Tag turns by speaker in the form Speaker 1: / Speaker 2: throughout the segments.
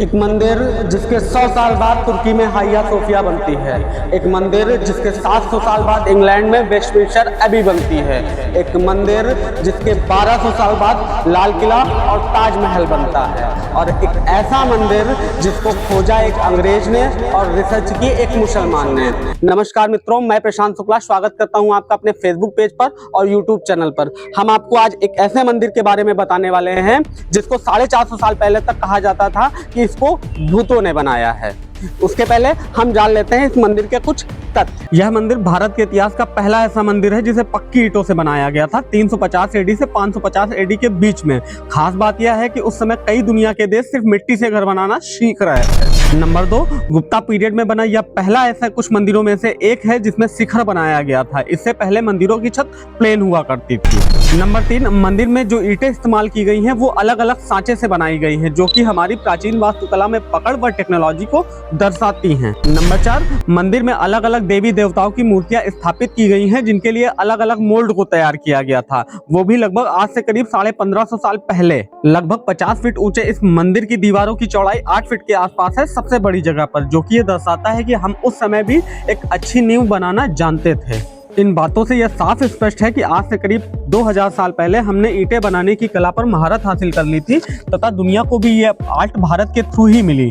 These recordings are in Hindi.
Speaker 1: एक मंदिर जिसके 100 साल बाद तुर्की में हाइया सोफिया बनती है। एक मंदिर जिसके 700 साल बाद इंग्लैंड में वेस्टमिंस्टर एबी बनती है। एक मंदिर जिसके 1200 साल बाद लाल किला और ताजमहल बनता है। और एक ऐसा मंदिर जिसको खोजा एक अंग्रेज ने और रिसर्च की एक मुसलमान ने। नमस्कार मित्रों, मैं प्रशांत शुक्ला स्वागत करता हूं आपका अपने फेसबुक पेज पर और यूट्यूब चैनल पर। हम आपको आज एक ऐसे मंदिर के बारे में बताने वाले हैं जिसको 450 साल पहले तक कहा जाता था कि इसको भूतों ने बनाया है। उसके पहले हम जान लेते हैं इस मंदिर के कुछ तथ्य। यह मंदिर भारत के इतिहास का पहला ऐसा मंदिर है जिसे पक्की ईंटों से बनाया गया था 350 एडी से 550 एडी के बीच में। खास बात यह है कि उस समय कई दुनिया के देश सिर्फ मिट्टी से घर बनाना सीख रहे थे। नंबर 2, गुप्ता पीरियड में बना यह पहला ऐसा कुछ मंदिरों में से एक है जिसमें शिखर बनाया गया था। इससे पहले मंदिरों की छत प्लेन हुआ करती थी। नंबर 3, मंदिर में जो ईंटें इस्तेमाल की गई हैं वो अलग अलग सांचे से बनाई गई हैं जो कि हमारी प्राचीन वास्तुकला में पकड़ व टेक्नोलॉजी को दर्शाती हैं। नंबर 4, मंदिर में अलग अलग देवी देवताओं की मूर्तियां स्थापित की गई हैं जिनके लिए अलग अलग मोल्ड को तैयार किया गया था, वो भी लगभग आज से करीब 1550 साल पहले। लगभग 50 फीट ऊंचे इस मंदिर की दीवारों की चौड़ाई 8 फीट के आसपास है सबसे बड़ी जगह पर, जो कि ये दर्शाता है कि हम उस समय भी एक अच्छी नींव बनाना जानते थे। इन बातों से यह साफ स्पष्ट है कि आज से करीब 2000 साल पहले हमने ईंटें बनाने की कला पर महारत हासिल कर ली थी तथा दुनिया को भी यह आर्ट भारत के थ्रू ही मिली।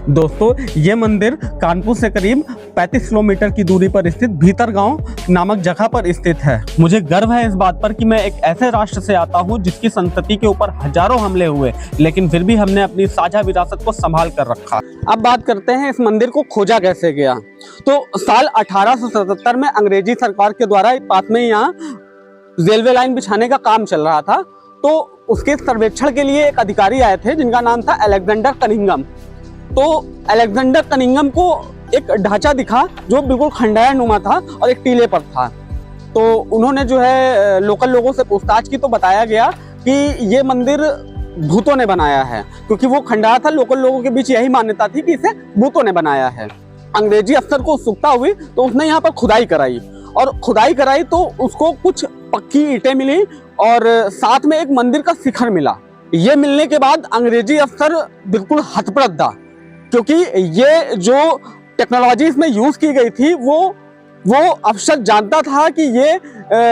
Speaker 1: दोस्तों, ये मंदिर कानपुर से करीब 35 किलोमीटर की दूरी पर स्थित भीतरगांव नामक जगह पर स्थित है। मुझे गर्व है इस बात पर कि मैं एक ऐसे राष्ट्र से आता हूँ जिसकी संतति के ऊपर हजारों हमले हुए, लेकिन फिर भी हमने अपनी साझा विरासत को संभाल कर रखा। अब बात करते हैं इस मंदिर को खोजा कैसे गया। तो साल 1877 में अंग्रेजी सरकार के द्वारा पास में यहाँ रेलवे लाइन बिछाने का काम चल रहा था, तो उसके सर्वेक्षण के लिए एक अधिकारी आए थे जिनका नाम था अलेक्जेंडर कनिंघम। तो अलेक्जेंडर कनिंघम को एक ढांचा दिखा जो बिल्कुल खंडहरनुमा था और एक टीले पर था। तो उन्होंने जो है लोकल लोगों से पूछताछ की तो बताया गया कि ये मंदिर भूतों ने बनाया है, क्योंकि वो खंडहर था। लोकल लोगों के बीच यही मान्यता थी कि इसे भूतों ने बनाया है। अंग्रेजी अफसर को उत्सुकता हुई तो उसने यहाँ पर खुदाई कराई, और खुदाई कराई तो उसको कुछ पक्की ईंटें मिली और साथ में एक मंदिर का शिखर मिला। ये मिलने के बाद अंग्रेजी अफसर बिल्कुल हतप्रभ था, क्योंकि ये जो टेक्नोलॉजी इसमें यूज की गई थी वो अफसर जानता था कि ये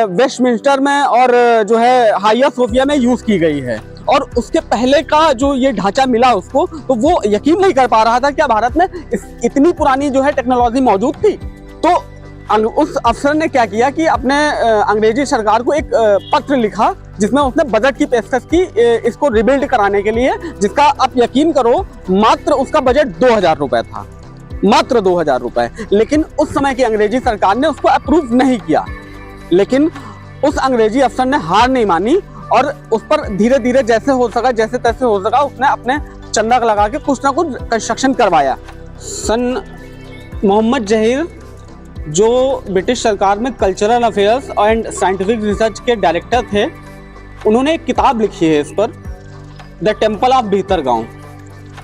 Speaker 1: वेस्टमिंस्टर में और जो है हाइया सोफिया में यूज की गई है। और उसके पहले का जो ये ढांचा मिला उसको, तो वो यकीन नहीं कर पा रहा था कि भारत में इतनी पुरानी जो है टेक्नोलॉजी मौजूद थी। तो उस अफसर ने क्या किया कि अपने अंग्रेजी सरकार को एक पत्र लिखा जिसमें उसने बजट की पेशकश की इसको रिबिल्ड कराने के लिए, जिसका आप यकीन करो मात्र उसका बजट 2000 रुपए था, मात्र 2000 रुपए। लेकिन उस समय की अंग्रेजी सरकार ने उसको अप्रूव नहीं किया। लेकिन उस अंग्रेजी अफसर ने हार नहीं मानी और उस पर धीरे धीरे जैसे हो सका, जैसे तैसे हो सका, उसने अपने चंदा लगा के कुछ ना कुछ कंस्ट्रक्शन करवाया। सन मोहम्मद जहीर जो ब्रिटिश सरकार में cultural affairs and scientific research के डायरेक्टर थे, उन्होंने एक किताब लिखी है इस पर, द टेम्पल ऑफ भीतरगांव।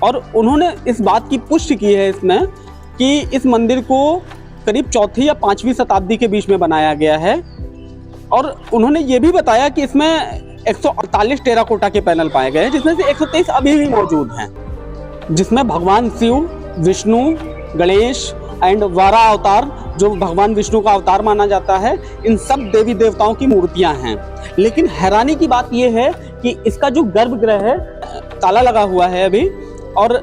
Speaker 1: और उन्होंने इस बात की पुष्टि की है इसमें कि इस मंदिर को करीब 4वीं या 5वीं शताब्दी के बीच में बनाया गया है। और उन्होंने ये भी बताया कि इसमें 148 टेराकोटा के पैनल पाए गए हैं, जिसमें से 123 अभी भी मौजूद हैं, जिसमें भगवान शिव, विष्णु, गणेश एंड वारा अवतार जो भगवान विष्णु का अवतार माना जाता है, इन सब देवी देवताओं की मूर्तियां हैं। लेकिन हैरानी की बात यह है कि इसका जो गर्भगृह है ताला लगा हुआ है अभी, और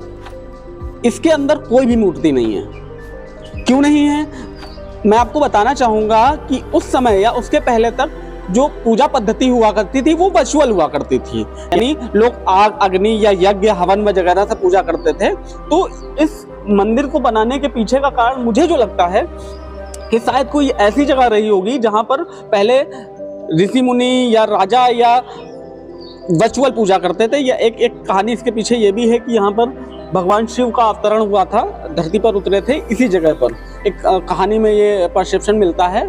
Speaker 1: इसके अंदर कोई भी मूर्ति नहीं है। क्यों नहीं है, मैं आपको बताना चाहूँगा कि उस समय या उसके पहले तक जो पूजा पद्धति हुआ करती थी वो वर्चुअल हुआ करती थी, यानी लोग आग, अग्नि या यज्ञ, हवन वगैरह से पूजा करते थे। तो इस मंदिर को बनाने के पीछे का कारण मुझे जो लगता है कि शायद कोई ऐसी जगह रही होगी जहाँ पर पहले ऋषि मुनि या राजा या वर्चुअल पूजा करते थे। या एक कहानी इसके पीछे ये भी है कि यहाँ पर भगवान शिव का अवतरण हुआ था, धरती पर उतरे थे इसी जगह पर। एक कहानी में ये परसेप्शन मिलता है।